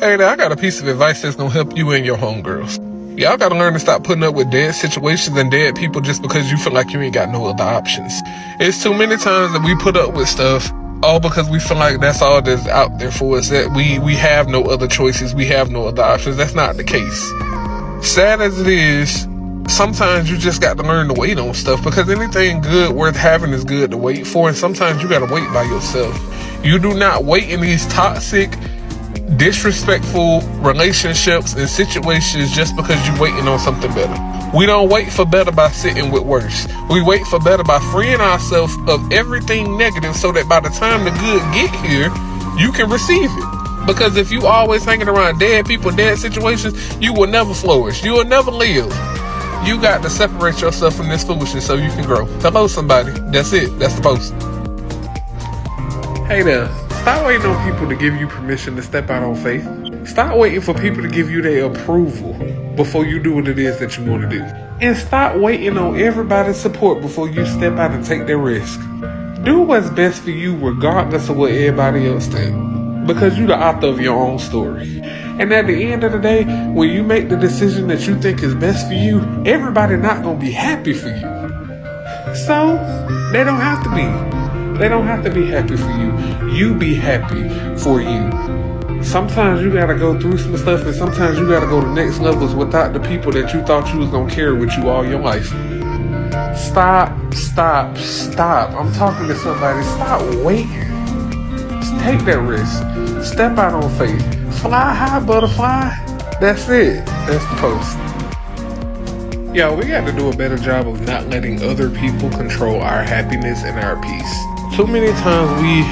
Hey there, I got a piece of advice that's gonna help you and your homegirls. Y'all gotta learn to stop putting up with dead situations and dead people just because you feel like you ain't got no other options. It's too many times that we put up with stuff all because we feel like that's all that's out there for us, that we have no other choices, we have no other options. That's not the case. Sad as it is, sometimes you just got to learn to wait on stuff, because anything good worth having is good to wait for, and sometimes you gotta wait by yourself. You do not wait in these toxic, disrespectful relationships and situations just because you're waiting on something better. We don't wait for better by sitting with worse. We wait for better by freeing ourselves of everything negative so that by the time the good get here, you can receive it. Because if you always hanging around dead people, dead situations, you will never flourish. You will never live. You got to separate yourself from this foolishness so you can grow. Hello, somebody. That's it. That's the post. Hey there. Stop waiting on people to give you permission to step out on faith. Stop waiting for people to give you their approval before you do what it is that you want to do. And stop waiting on everybody's support before you step out and take their risk. Do what's best for you regardless of what everybody else thinks. Because you're the author of your own story. And at the end of the day, when you make the decision that you think is best for you, everybody not going to be happy for you. So, they don't have to be. They don't have to be happy for you. You be happy for you. Sometimes you gotta go through some stuff, and sometimes you gotta go to next levels without the people that you thought you was gonna carry with you all your life. Stop. I'm talking to somebody. Stop waiting. Just take that risk. Step out on faith. Fly high, butterfly. That's it. That's the post. Yeah, we got to do a better job of not letting other people control our happiness and our peace. Too many times we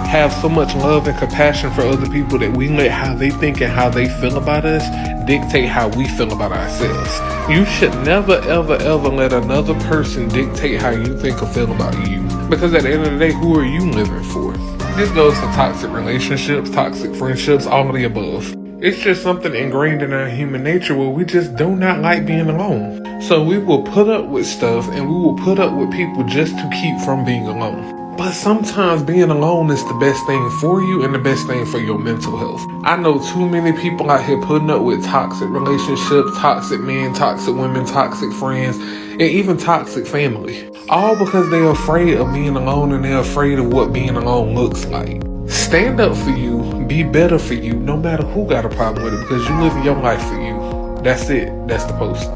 have so much love and compassion for other people that we let how they think and how they feel about us dictate how we feel about ourselves. You should never, ever, ever let another person dictate how you think or feel about you. Because at the end of the day, who are you living for? This goes for toxic relationships, toxic friendships, all of the above. It's just something ingrained in our human nature where we just do not like being alone. So we will put up with stuff and we will put up with people just to keep from being alone. But sometimes being alone is the best thing for you and the best thing for your mental health. I know too many people out here putting up with toxic relationships, toxic men, toxic women, toxic friends, and even toxic family. All because they're afraid of being alone and they're afraid of what being alone looks like. Stand up for you, be better for you, no matter who got a problem with it, because you living your life for you. That's it. That's the post.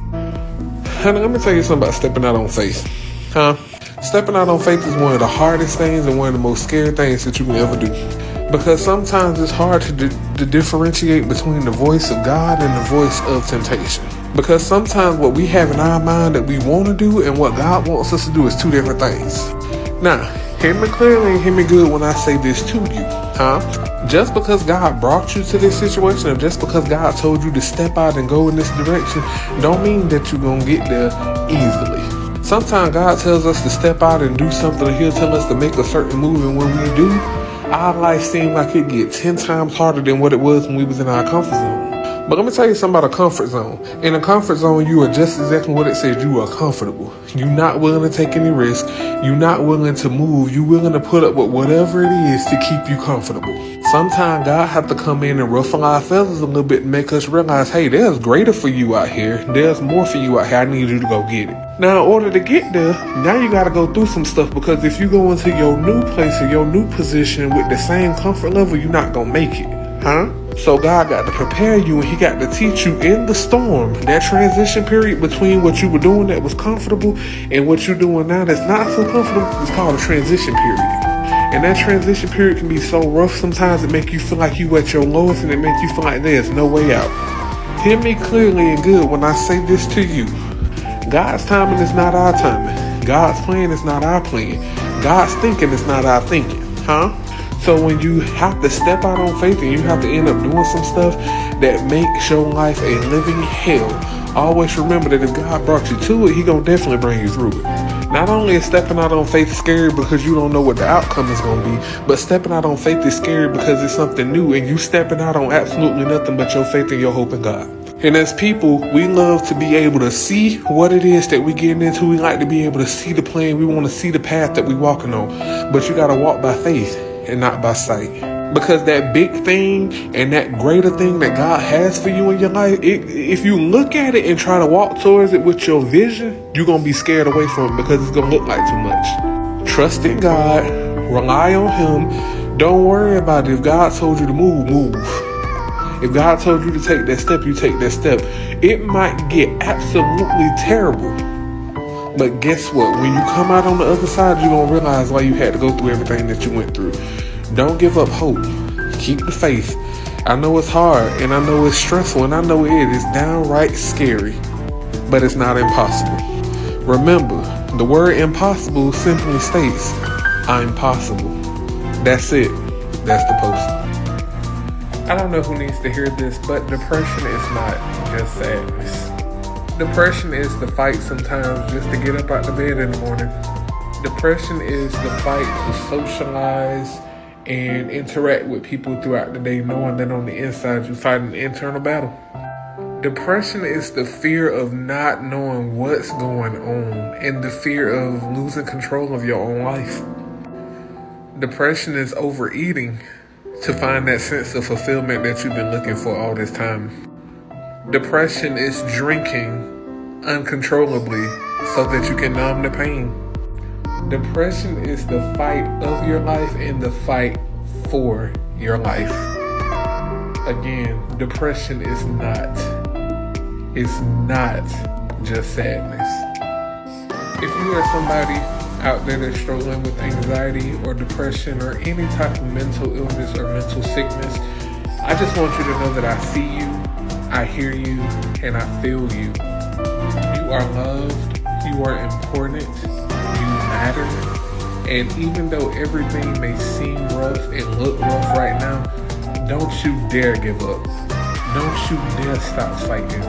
Honey, let me tell you something about stepping out on faith. Stepping out on faith is one of the hardest things and one of the most scary things that you can ever do. Because sometimes it's hard to differentiate between the voice of God and the voice of temptation. Because sometimes what we have in our mind that we want to do and what God wants us to do is two different things. Now, hear me clearly and hear me good when I say this to you. Just because God brought you to this situation, or just because God told you to step out and go in this direction, don't mean that you're going to get there easily. Sometimes God tells us to step out and do something, or He'll tell us to make a certain move, and when we do, our life seems like it gets 10 times harder than what it was when we was in our comfort zone. But let me tell you something about a comfort zone. In a comfort zone, you are just exactly what it says. You are comfortable. You're not willing to take any risk. You're not willing to move. You're willing to put up with whatever it is to keep you comfortable. Sometimes God have to come in and ruffle our feathers a little bit and make us realize, hey, there's greater for you out here. There's more for you out here. I need you to go get it. Now, in order to get there, now you got to go through some stuff, because if you go into your new place or your new position with the same comfort level, you're not going to make it. So God got to prepare you, and He got to teach you in the storm, that transition period between what you were doing that was comfortable and what you're doing now that's not so comfortable. It's called a transition period. And that transition period can be so rough sometimes it make you feel like you at your lowest, and it make you feel like there's no way out. Hear me clearly and good when I say this to you. God's timing is not our timing. God's plan is not our plan. God's thinking is not our thinking. So when you have to step out on faith and you have to end up doing some stuff that makes your life a living hell, always remember that if God brought you to it, He gonna definitely bring you through it. Not only is stepping out on faith scary because you don't know what the outcome is gonna be, but stepping out on faith is scary because it's something new, and you stepping out on absolutely nothing but your faith and your hope in God. And as people, we love to be able to see what it is that we getting into. We like to be able to see the plan. We want to see the path that we walking on. But you got to walk by faith and not by sight. Because that big thing and that greater thing that God has for you in your life, if you look at it and try to walk towards it with your vision, you're going to be scared away from it because it's going to look like too much. Trust in God. Rely on Him. Don't worry about it. If God told you to move, move. If God told you to take that step, you take that step. It might get absolutely terrible. But guess what? When you come out on the other side, you're going to realize why you had to go through everything that you went through. Don't give up hope. Keep the faith. I know it's hard, and I know it's stressful, and I know it is downright scary, but it's not impossible. Remember, the word impossible simply states, I'm possible. That's it. That's the post. I don't know who needs to hear this, but depression is not just sadness. Depression is the fight sometimes just to get up out of bed in the morning. Depression is the fight to socialize and interact with people throughout the day, knowing that on the inside you fight an internal battle. Depression is the fear of not knowing what's going on and the fear of losing control of your own life. Depression is overeating to find that sense of fulfillment that you've been looking for all this time. Depression is drinking uncontrollably so that you can numb the pain. Depression is the fight of your life and the fight for your life. Again, depression is not just sadness. If you are somebody out there that's struggling with anxiety or depression or any type of mental illness or mental sickness, I just want you to know that I see you, I hear you, and I feel you. You are loved, you are important, you matter, and even though everything may seem rough and look rough right now, don't you dare give up. Don't you dare stop fighting.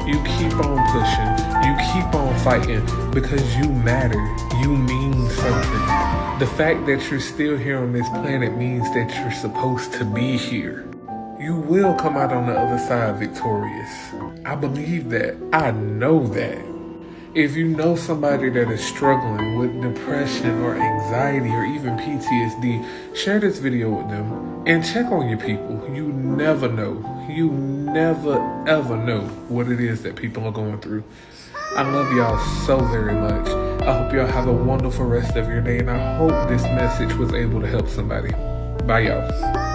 You keep on pushing, you keep on fighting because you matter, you mean something. The fact that you're still here on this planet means that you're supposed to be here. You will come out on the other side victorious. I believe that. I know that. If you know somebody that is struggling with depression or anxiety or even PTSD, share this video with them and check on your people. You never know. You never ever know what it is that people are going through. I love y'all so very much. I hope y'all have a wonderful rest of your day, and I hope this message was able to help somebody. Bye, y'all.